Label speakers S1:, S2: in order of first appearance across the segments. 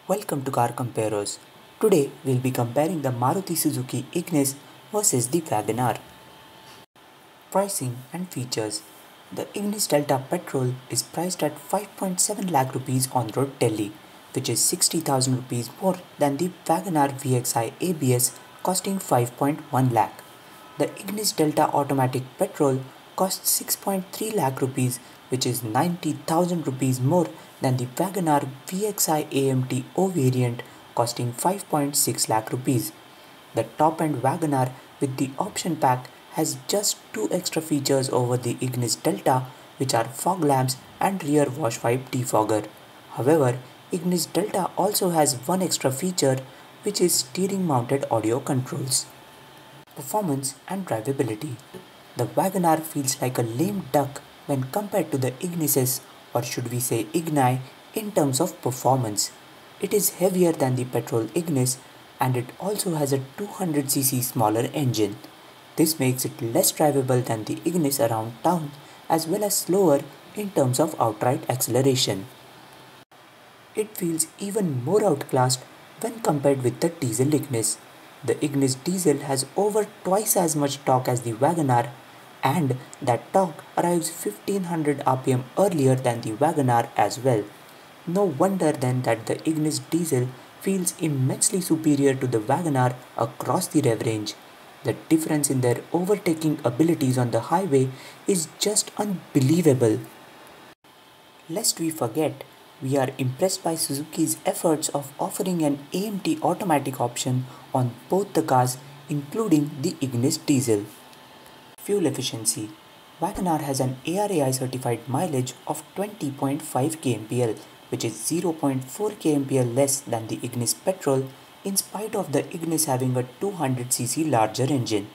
S1: Welcome to Car Comparers. Today we'll be comparing the Maruti Suzuki Ignis versus the WagonR. Pricing and features. The Ignis Delta Petrol is priced at 5.7 lakh rupees on road Delhi, which is 60,000 rupees more than the WagonR VXI ABS costing 5.1 lakh. The Ignis Delta Automatic Petrol costs 6.3 lakh rupees, which is 90,000 rupees more than the WagonR VXI AMT O variant costing 5.6 lakh rupees. The top-end WagonR with the option pack has just 2 extra features over the Ignis Delta, which are fog lamps and rear wash-wipe-defogger. However, Ignis Delta also has one extra feature, which is steering-mounted audio controls. Performance and drivability. The WagonR feels like a lame duck when compared to the Ignises, or should we say Igni, in terms of performance. It is heavier than the petrol Ignis and it also has a 200cc smaller engine. This makes it less drivable than the Ignis around town as well as slower in terms of outright acceleration. It feels even more outclassed when compared with the diesel Ignis. The Ignis diesel has over twice as much torque as the WagonR, and that torque arrives 1500 rpm earlier than the WagonR as well. No wonder then that the Ignis diesel feels immensely superior to the WagonR across the rev range. The difference in their overtaking abilities on the highway is just unbelievable. Lest we forget, we are impressed by Suzuki's efforts of offering an AMT automatic option on both the cars, including the Ignis diesel. Fuel efficiency. WagonR has an ARAI certified mileage of 20.5 kmpl, which is 0.4 kmpl less than the Ignis petrol, in spite of the Ignis having a 200cc larger engine.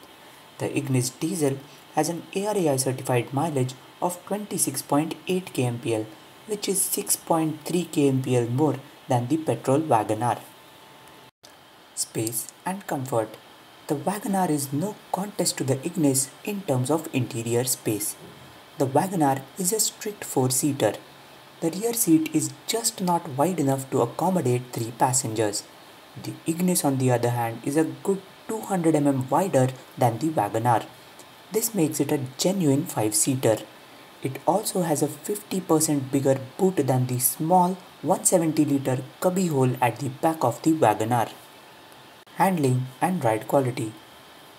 S1: The Ignis diesel has an ARAI certified mileage of 26.8 kmpl, which is 6.3 kmpl more than the petrol WagonR. Space and comfort. The WagonR is no contest to the Ignis in terms of interior space. The WagonR is a strict 4-seater. The rear seat is just not wide enough to accommodate 3 passengers. The Ignis on the other hand is a good 200 mm wider than the WagonR. This makes it a genuine 5-seater. It also has a 50% bigger boot than the small 170-liter cubbyhole at the back of the WagonR. Handling and ride quality.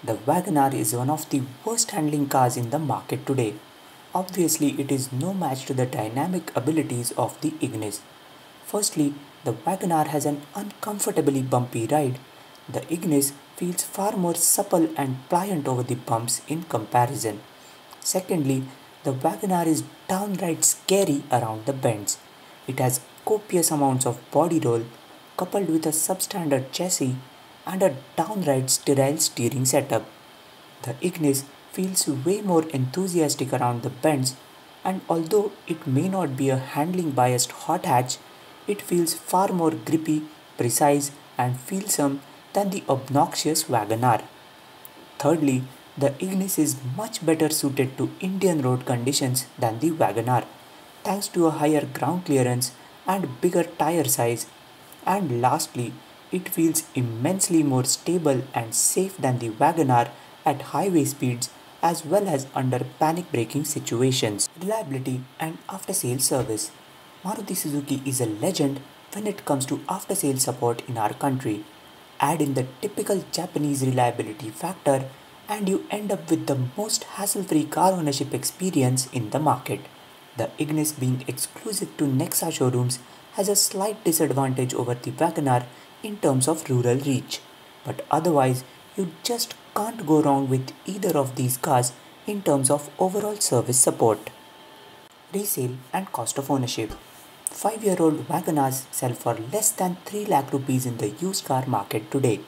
S1: The WagonR is one of the worst handling cars in the market today. Obviously, it is no match to the dynamic abilities of the Ignis. Firstly, the WagonR has an uncomfortably bumpy ride. The Ignis feels far more supple and pliant over the bumps in comparison. Secondly, the WagonR is downright scary around the bends. It has copious amounts of body roll coupled with a substandard chassis and a downright sterile steering setup. The Ignis feels way more enthusiastic around the bends, and although it may not be a handling biased hot hatch, it feels far more grippy, precise and feelsome than the obnoxious WagonR. Thirdly, the Ignis is much better suited to Indian road conditions than the WagonR, thanks to a higher ground clearance and bigger tire size. And lastly, it feels immensely more stable and safe than the WagonR at highway speeds as well as under panic braking situations. Reliability and after-sales service. Maruti Suzuki is a legend when it comes to after-sales support in our country. Add in the typical Japanese reliability factor and you end up with the most hassle-free car ownership experience in the market. The Ignis, being exclusive to Nexa showrooms, has a slight disadvantage over the WagonR in terms of rural reach, but otherwise you just can't go wrong with either of these cars in terms of overall service support. Resale and cost of ownership. 5-year-old WagonRs sell for less than 3 lakh rupees in the used car market today.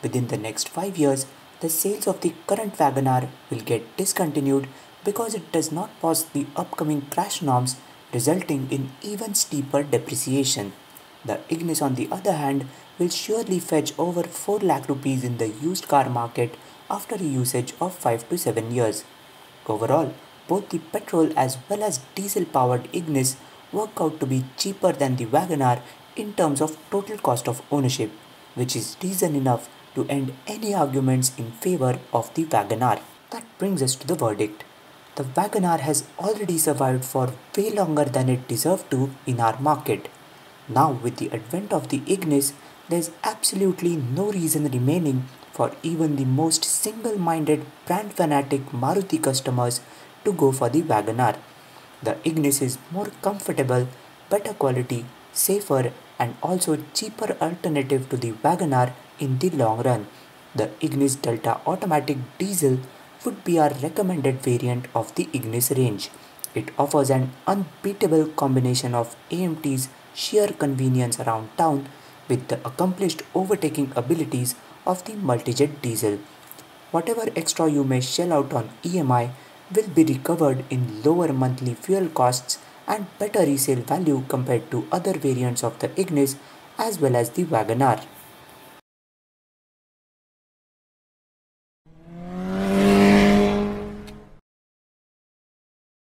S1: Within the next 5 years, the sales of the current WagonR will get discontinued because it does not pass the upcoming crash norms, resulting in even steeper depreciation. The Ignis on the other hand will surely fetch over 4 lakh rupees in the used car market after a usage of 5 to 7 years. Overall, both the petrol as well as diesel powered Ignis work out to be cheaper than the WagonR in terms of total cost of ownership, which is reason enough to end any arguments in favor of the WagonR. That brings us to the verdict. The WagonR has already survived for way longer than it deserved to in our market. Now, with the advent of the Ignis, there's absolutely no reason remaining for even the most single-minded brand fanatic Maruti customers to go for the WagonR. The Ignis is more comfortable, better quality, safer and also cheaper alternative to the WagonR in the long run. The Ignis Delta Automatic Diesel would be our recommended variant of the Ignis range. It offers an unbeatable combination of AMT's sheer convenience around town with the accomplished overtaking abilities of the multijet diesel. Whatever extra you may shell out on EMI will be recovered in lower monthly fuel costs and better resale value compared to other variants of the Ignis as well as the WagonR.